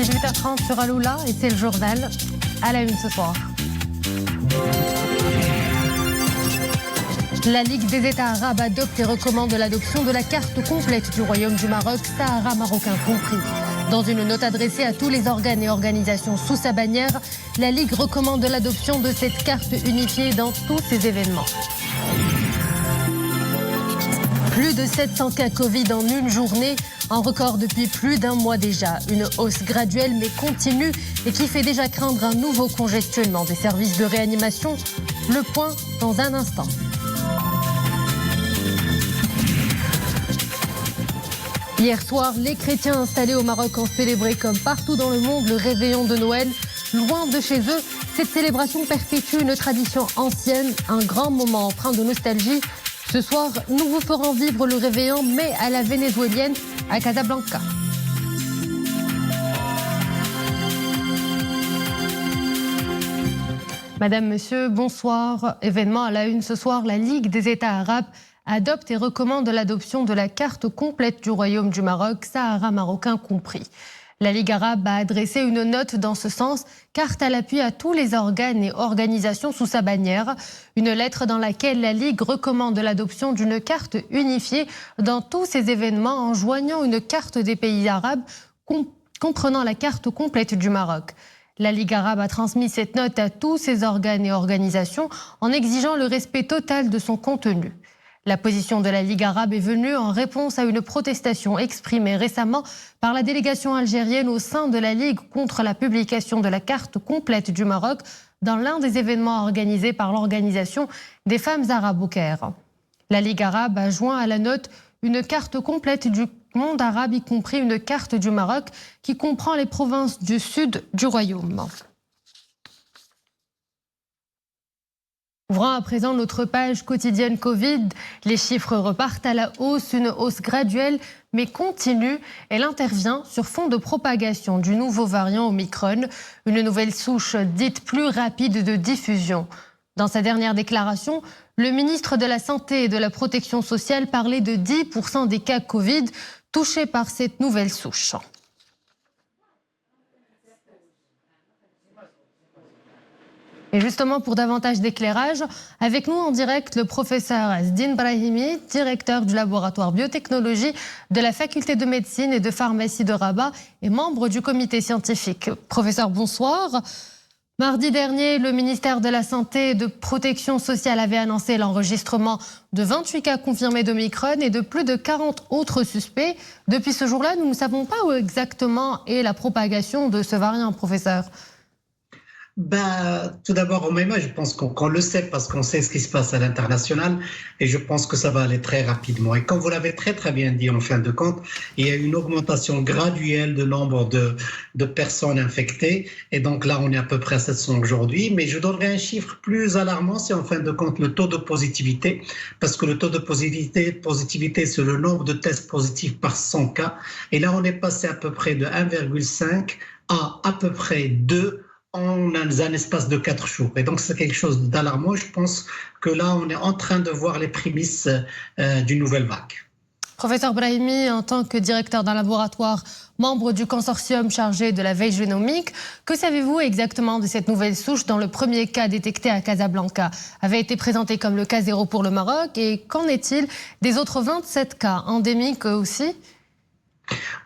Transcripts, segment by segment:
18h30 sur Aloula et c'est le journal à la une ce soir. La Ligue des États arabes adopte et recommande l'adoption de la carte complète du Royaume du Maroc, Sahara marocain compris. Dans une note adressée à tous les organes et organisations sous sa bannière, la Ligue recommande l'adoption de cette carte unifiée dans tous ses événements. Plus de 700 cas Covid en une journée, un record depuis plus d'un mois déjà. Une hausse graduelle mais continue et qui fait déjà craindre un nouveau congestionnement des services de réanimation. Le point dans un instant. Hier soir, les chrétiens installés au Maroc ont célébré comme partout dans le monde le réveillon de Noël. Loin de chez eux, cette célébration perpétue une tradition ancienne, un grand moment empreint de nostalgie. Ce soir, nous vous ferons vivre le réveillon, mais à la vénézuélienne, à Casablanca. Madame, monsieur, bonsoir. Événement à la une ce soir, la Ligue des États arabes adopte et recommande l'adoption de la carte complète du Royaume du Maroc, Sahara marocain compris. La Ligue arabe a adressé une note dans ce sens, carte à l'appui à tous les organes et organisations sous sa bannière. Une lettre dans laquelle la Ligue recommande l'adoption d'une carte unifiée dans tous ces événements en joignant une carte des pays arabes comprenant la carte complète du Maroc. La Ligue arabe a transmis cette note à tous ses organes et organisations en exigeant le respect total de son contenu. La position de la Ligue arabe est venue en réponse à une protestation exprimée récemment par la délégation algérienne au sein de la Ligue contre la publication de la carte complète du Maroc dans l'un des événements organisés par l'Organisation des femmes arabes au Caire. La Ligue arabe a joint à la note une carte complète du monde arabe, y compris une carte du Maroc qui comprend les provinces du sud du royaume. Ouvrant à présent notre page quotidienne Covid, les chiffres repartent à la hausse, une hausse graduelle mais continue. Elle intervient sur fond de propagation du nouveau variant Omicron, une nouvelle souche dite plus rapide de diffusion. Dans sa dernière déclaration, le ministre de la Santé et de la Protection sociale parlait de 10% des cas Covid touchés par cette nouvelle souche. Et justement, pour davantage d'éclairage, avec nous en direct, le professeur Asdine Brahimi, directeur du laboratoire biotechnologie de la faculté de médecine et de pharmacie de Rabat et membre du comité scientifique. Professeur, bonsoir. Mardi dernier, le ministère de la Santé et de Protection sociale avait annoncé l'enregistrement de 28 cas confirmés d'Omicron et de plus de 40 autres suspects. Depuis ce jour-là, nous ne savons pas où exactement est la propagation de ce variant, professeur. Tout d'abord, Oumaima, je pense qu'on le sait parce qu'on sait ce qui se passe à l'international et je pense que ça va aller très rapidement. Et comme vous l'avez très très bien dit en fin de compte, il y a une augmentation graduelle du nombre de personnes infectées et donc là on est à peu près à 700 aujourd'hui. Mais je donnerai un chiffre plus alarmant, c'est en fin de compte le taux de positivité parce que le taux de positivité c'est le nombre de tests positifs par 100 cas et là on est passé à peu près de 1,5 à peu près 2 en un espace de 4 jours. Et donc, c'est quelque chose d'alarmant. Je pense que là, on est en train de voir les prémices d'une nouvelle vague. Professeur Brahimi, en tant que directeur d'un laboratoire, membre du consortium chargé de la veille génomique, que savez-vous exactement de cette nouvelle souche dont le premier cas détecté à Casablanca avait été présenté comme le cas zéro pour le Maroc? Et qu'en est-il des autres 27 cas endémiques aussi?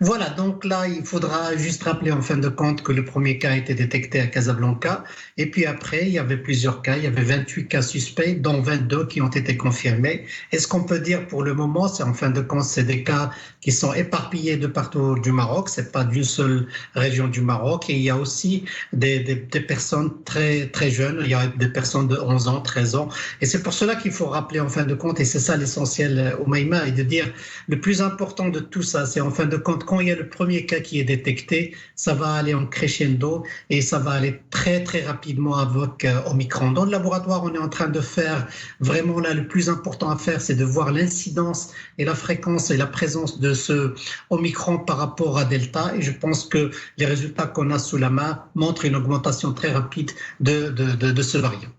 Voilà, donc là, il faudra juste rappeler en fin de compte que le premier cas a été détecté à Casablanca. Et puis après, il y avait plusieurs cas. Il y avait 28 cas suspects, dont 22 qui ont été confirmés. Et ce qu'on peut dire pour le moment, c'est en fin de compte, c'est des cas qui sont éparpillés de partout du Maroc. C'est pas d'une seule région du Maroc. Et il y a aussi des personnes très, très jeunes. Il y a des personnes de 11 ans, 13 ans. Et c'est pour cela qu'il faut rappeler en fin de compte, et c'est ça l'essentiel, Oumaima, et de dire le plus important de tout ça, c'est en fin de compte, quand il y a le premier cas qui est détecté, ça va aller en crescendo et ça va aller très très rapidement avec Omicron. Dans le laboratoire, on est en train de faire vraiment là, le plus important à faire, c'est de voir l'incidence et la fréquence et la présence de ce Omicron par rapport à Delta. Et je pense que les résultats qu'on a sous la main montrent une augmentation très rapide de ce variant.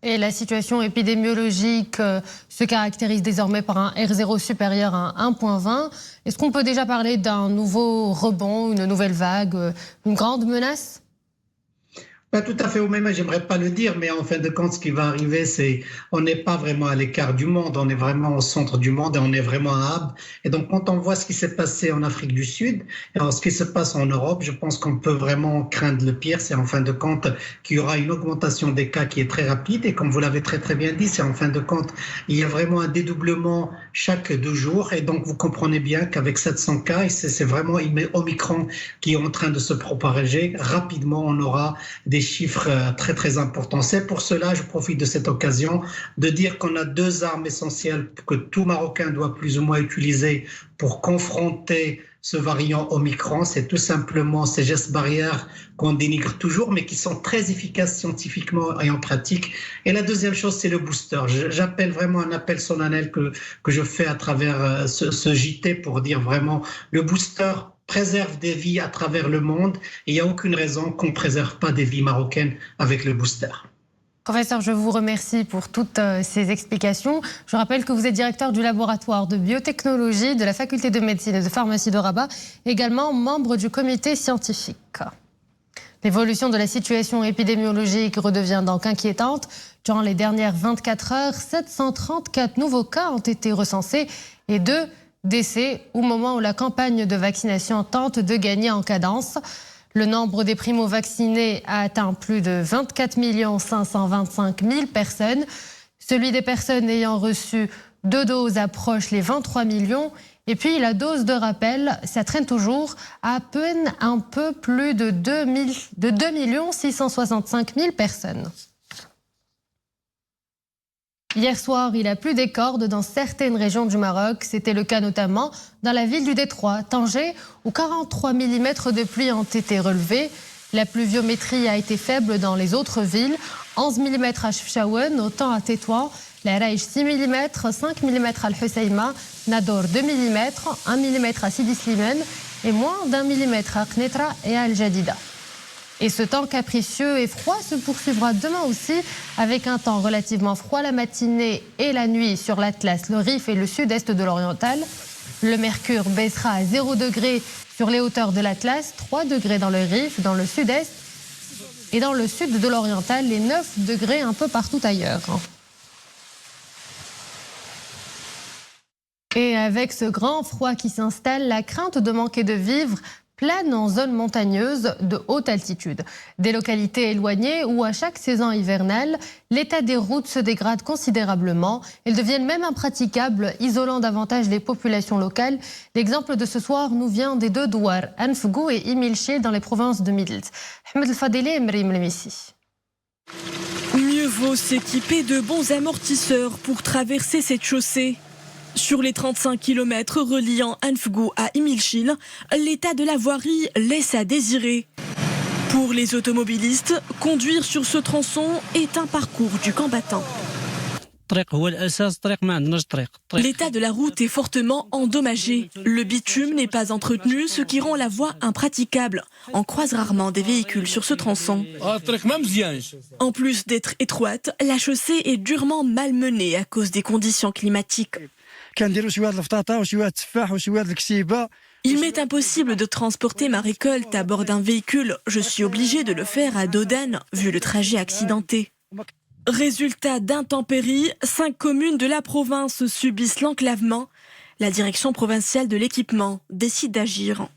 Et la situation épidémiologique se caractérise désormais par un R0 supérieur à 1,20. Est-ce qu'on peut déjà parler d'un nouveau rebond, une nouvelle vague, une grande menace ? Pas tout à fait au même, j'aimerais pas le dire, mais en fin de compte, ce qui va arriver, c'est on n'est pas vraiment à l'écart du monde, on est vraiment au centre du monde et on est vraiment un hub. Et donc, quand on voit ce qui s'est passé en Afrique du Sud et ce qui se passe en Europe, je pense qu'on peut vraiment craindre le pire. C'est en fin de compte qu'il y aura une augmentation des cas qui est très rapide. Et comme vous l'avez très très bien dit, c'est en fin de compte, il y a vraiment un dédoublement chaque 2 jours. Et donc, vous comprenez bien qu'avec 700 cas, et c'est vraiment Omicron qui est en train de se propager, rapidement, on aura des chiffres très très importants. C'est pour cela, je profite de cette occasion de dire qu'on a 2 armes essentielles que tout Marocain doit plus ou moins utiliser pour confronter ce variant Omicron. C'est tout simplement ces gestes barrières qu'on dénigre toujours, mais qui sont très efficaces scientifiquement et en pratique. Et la deuxième chose, c'est le booster. J'appelle vraiment un appel solennel que je fais à travers ce JT pour dire vraiment le booster préserve des vies à travers le monde et il n'y a aucune raison qu'on ne préserve pas des vies marocaines avec le booster. Professeur, je vous remercie pour toutes ces explications. Je rappelle que vous êtes directeur du laboratoire de biotechnologie de la faculté de médecine et de pharmacie de Rabat, également membre du comité scientifique. L'évolution de la situation épidémiologique redevient donc inquiétante. Durant les dernières 24 heures, 734 nouveaux cas ont été recensés et 2 décès au moment où la campagne de vaccination tente de gagner en cadence. Le nombre des primo-vaccinés a atteint plus de 24 525 000 personnes. Celui des personnes ayant reçu 2 doses approche les 23 millions. Et puis la dose de rappel, ça traîne toujours à peine un peu plus de 2 665 000 personnes. Hier soir, il a plu des cordes dans certaines régions du Maroc. C'était le cas notamment dans la ville du Détroit, Tanger, où 43 mm de pluie ont été relevés. La pluviométrie a été faible dans les autres villes. 11 mm à Chefchaouen, autant à Tétouan, la Raïch 6 mm, 5 mm à Al-Husseima, Nador 2 mm, 1 mm à Sidi Slimane et moins d'1 mm à Knetra et à Al-Jadida. Et ce temps capricieux et froid se poursuivra demain aussi, avec un temps relativement froid la matinée et la nuit sur l'Atlas, le Rif et le sud-est de l'Oriental. Le mercure baissera à 0 degré sur les hauteurs de l'Atlas, 3 degrés dans le Rif, dans le sud-est et dans le sud de l'Oriental, et 9 degrés un peu partout ailleurs. Et avec ce grand froid qui s'installe, la crainte de manquer de vivre plane en zone montagneuse de haute altitude. Des localités éloignées où à chaque saison hivernale, l'état des routes se dégrade considérablement. Elles deviennent même impraticables, isolant davantage les populations locales. L'exemple de ce soir nous vient des 2 douars, Anfgou et Imilché, dans les provinces de Midelt. Ahmed El Fadeli et Mrim Lemissi. Mieux vaut s'équiper de bons amortisseurs pour traverser cette chaussée. Sur les 35 km reliant Anfgou à Imilchil, l'état de la voirie laisse à désirer. Pour les automobilistes, conduire sur ce tronçon est un parcours du combattant. L'état de la route est fortement endommagé. Le bitume n'est pas entretenu, ce qui rend la voie impraticable. On croise rarement des véhicules sur ce tronçon. En plus d'être étroite, la chaussée est durement malmenée à cause des conditions climatiques. Il m'est impossible de transporter ma récolte à bord d'un véhicule. Je suis obligé de le faire à dos d'âne, vu le trajet accidenté. Résultat d'intempéries, 5 communes de la province subissent l'enclavement. La direction provinciale de l'équipement décide d'agir.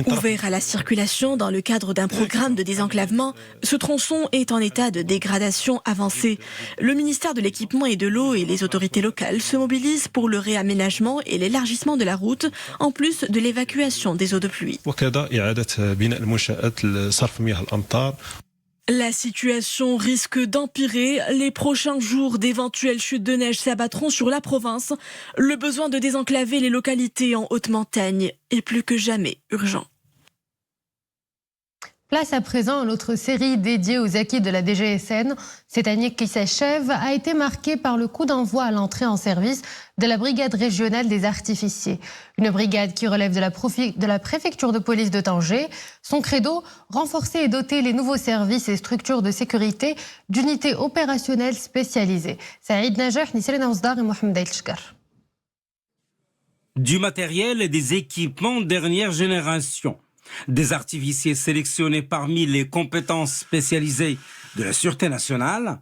Ouvert à la circulation dans le cadre d'un programme de désenclavement, ce tronçon est en état de dégradation avancée. Le ministère de l'équipement et de l'eau et les autorités locales se mobilisent pour le réaménagement et l'élargissement de la route, en plus de l'évacuation des eaux de pluie. La situation risque d'empirer. Les prochains jours, d'éventuelles chutes de neige s'abattront sur la province. Le besoin de désenclaver les localités en haute montagne est plus que jamais urgent. Place à présent à notre série dédiée aux acquis de la DGSN. Cette année qui s'achève a été marquée par le coup d'envoi à l'entrée en service de la brigade régionale des artificiers. Une brigade qui relève de la préfecture de police de Tanger. Son credo, renforcer et doter les nouveaux services et structures de sécurité d'unités opérationnelles spécialisées. Saïd Najah, Nisrine Ozdar et Mohamed El-Shkar. Du matériel et des équipements dernière génération. Des artificiers sélectionnés parmi les compétences spécialisées de la Sûreté nationale,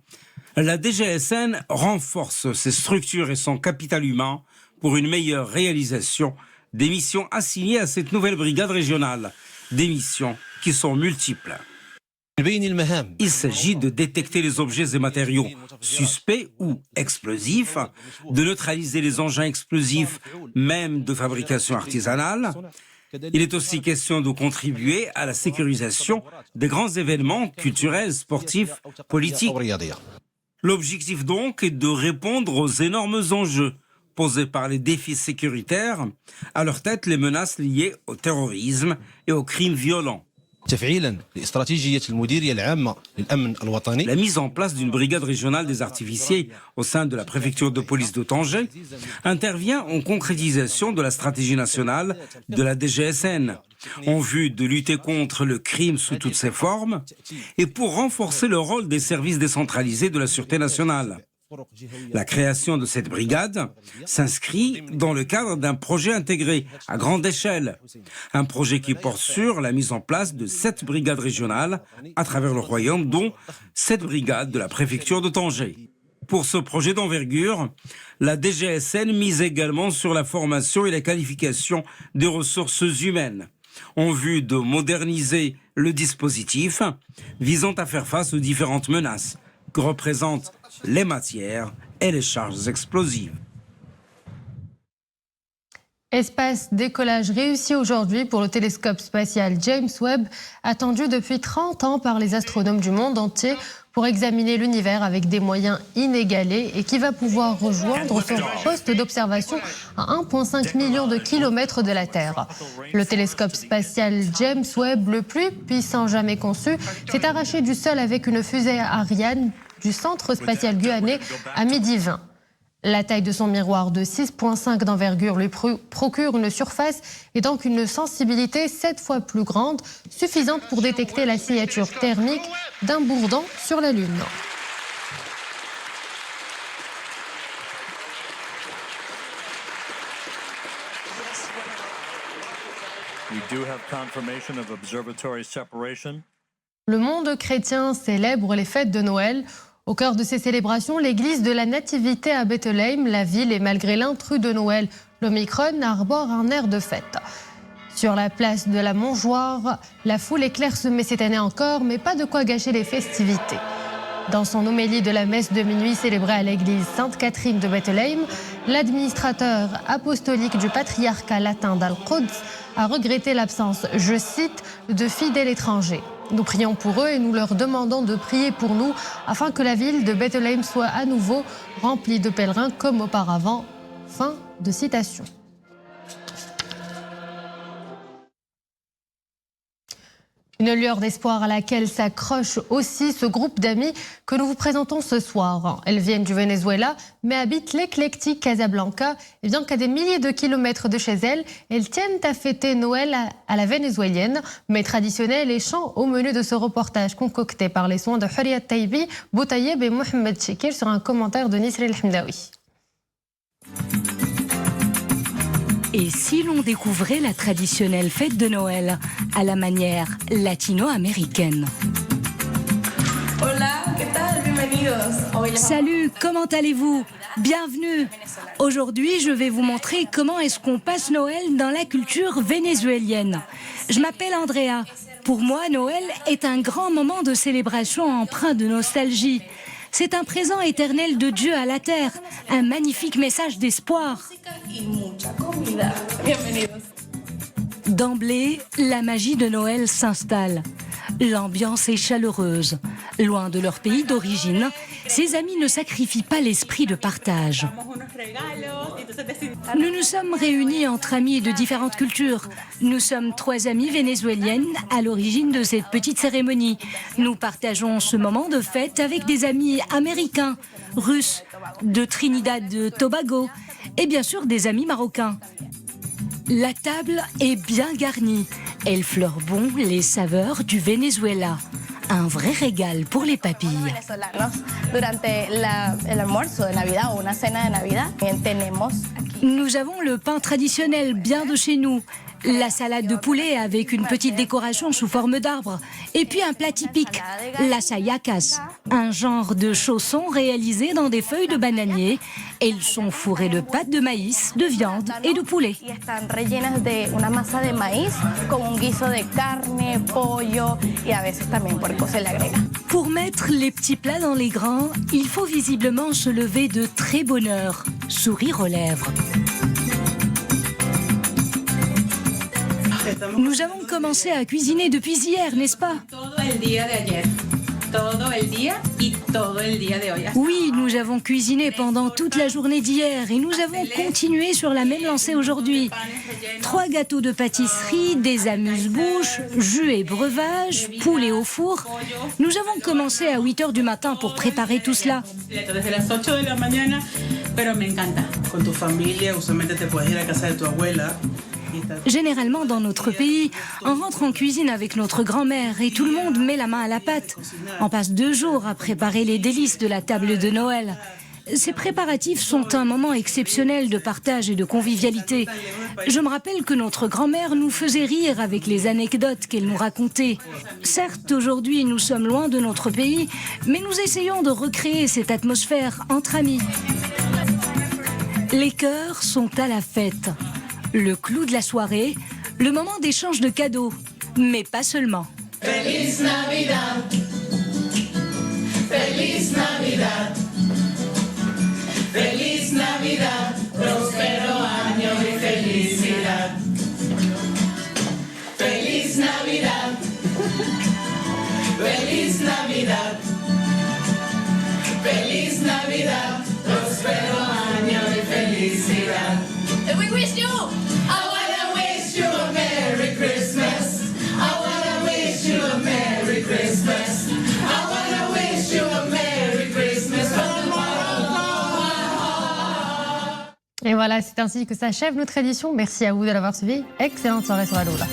la DGSN renforce ses structures et son capital humain pour une meilleure réalisation des missions assignées à cette nouvelle brigade régionale. Des missions qui sont multiples. Il s'agit de détecter les objets et matériaux suspects ou explosifs, de neutraliser les engins explosifs, même de fabrication artisanale. Il est aussi question de contribuer à la sécurisation des grands événements culturels, sportifs, politiques. L'objectif donc est de répondre aux énormes enjeux posés par les défis sécuritaires, à leur tête les menaces liées au terrorisme et aux crimes violents. La mise en place d'une brigade régionale des artificiers au sein de la préfecture de police de Tanger intervient en concrétisation de la stratégie nationale de la DGSN, en vue de lutter contre le crime sous toutes ses formes et pour renforcer le rôle des services décentralisés de la Sûreté nationale. La création de cette brigade s'inscrit dans le cadre d'un projet intégré à grande échelle. Un projet qui porte sur la mise en place de 7 brigades régionales à travers le royaume, dont 7 brigades de la préfecture de Tanger. Pour ce projet d'envergure, la DGSN mise également sur la formation et la qualification des ressources humaines, en vue de moderniser le dispositif visant à faire face aux différentes menaces que représentent les matières et les charges explosives. Espace décollage réussi aujourd'hui pour le télescope spatial James Webb, attendu depuis 30 ans par les astronomes du monde entier pour examiner l'univers avec des moyens inégalés et qui va pouvoir rejoindre son poste d'observation à 1,5 million de kilomètres de la Terre. Le télescope spatial James Webb, le plus puissant jamais conçu, s'est arraché du sol avec une fusée Ariane du centre spatial guyanais à 12h20. La taille de son miroir de 6,5 d'envergure lui procure une surface et donc une sensibilité 7 fois plus grande, suffisante pour détecter la signature thermique d'un bourdon sur la Lune. Le monde chrétien célèbre les fêtes de Noël. Au cœur de ces célébrations, l'église de la Nativité à Bethléem, la ville, et malgré l'intrus de Noël, l'Omicron arbore un air de fête. Sur la place de la Montjoie, la foule est clairsemée cette année encore, mais pas de quoi gâcher les festivités. Dans son homélie de la messe de minuit célébrée à l'église Sainte-Catherine de Bethléem, l'administrateur apostolique du patriarcat latin d'Al-Quds a regretté l'absence, je cite, de fidèles étrangers. Nous prions pour eux et nous leur demandons de prier pour nous afin que la ville de Bethléem soit à nouveau remplie de pèlerins comme auparavant. Fin de citation. Une lueur d'espoir à laquelle s'accroche aussi ce groupe d'amis que nous vous présentons ce soir. Elles viennent du Venezuela, mais habitent l'éclectique Casablanca. Et bien qu'à des milliers de kilomètres de chez elles, elles tiennent à fêter Noël à la vénézuélienne. Mais traditionnel et chant au menu de ce reportage concocté par les soins de Hurriyat Taibi, Boutayeb et Mohamed Chekir sur un commentaire de Nisri El-Hamdawi. Et si l'on découvrait la traditionnelle fête de Noël à la manière latino-américaine? Salut, comment allez-vous? Bienvenue. Aujourd'hui, je vais vous montrer comment est-ce qu'on passe Noël dans la culture vénézuélienne. Je m'appelle Andrea. Pour moi, Noël est un grand moment de célébration empreint de nostalgie. C'est un présent éternel de Dieu à la terre, un magnifique message d'espoir. D'emblée, la magie de Noël s'installe. L'ambiance est chaleureuse. Loin de leur pays d'origine, ses amis ne sacrifient pas l'esprit de partage. Nous nous sommes réunis entre amis de différentes cultures. Nous sommes 3 amies vénézuéliennes à l'origine de cette petite cérémonie. Nous partageons ce moment de fête avec des amis américains, russes, de Trinidad et Tobago et bien sûr des amis marocains. La table est bien garnie. Elle fleure bon les saveurs du Venezuela. Un vrai régal pour les papilles. Nous avons le pain traditionnel bien de chez nous, la salade de poulet avec une petite décoration sous forme d'arbre, et puis un plat typique, las hallacas, un genre de chaussons réalisés dans des feuilles de bananier. Elles sont fourrées de pâtes de maïs, de viande et de poulet. Pour mettre les petits plats dans les grands, il faut visiblement se lever de très bonne heure, sourire aux lèvres. Nous avons commencé à cuisiner depuis hier, n'est-ce pas? Oui, nous avons cuisiné pendant toute la journée d'hier et nous avons continué sur la même lancée aujourd'hui. 3 gâteaux de pâtisserie, des amuse-bouches, jus et breuvages, poulet au four. Nous avons commencé à 8 h du matin pour préparer tout cela. Généralement, dans notre pays, on rentre en cuisine avec notre grand-mère et tout le monde met la main à la pâte. On passe 2 jours à préparer les délices de la table de Noël. Ces préparatifs sont un moment exceptionnel de partage et de convivialité. Je me rappelle que notre grand-mère nous faisait rire avec les anecdotes qu'elle nous racontait. Certes, aujourd'hui, nous sommes loin de notre pays, mais nous essayons de recréer cette atmosphère entre amis. Les cœurs sont à la fête. Le clou de la soirée, le moment d'échange de cadeaux, mais pas seulement. Feliz Navidad, Feliz Navidad, Feliz Navidad, próspero año y felicidad. Feliz Navidad, Feliz Navidad, Feliz Navidad, próspero año y felicidad. We wish you. I wanna wish you a Merry Christmas. I wanna wish you a Merry Christmas. I wanna wish you a Merry Christmas from tomorrow. Et voilà, c'est ainsi que s'achève notre édition. Merci à vous de l'avoir suivi. Excellente soirée sur Aloha.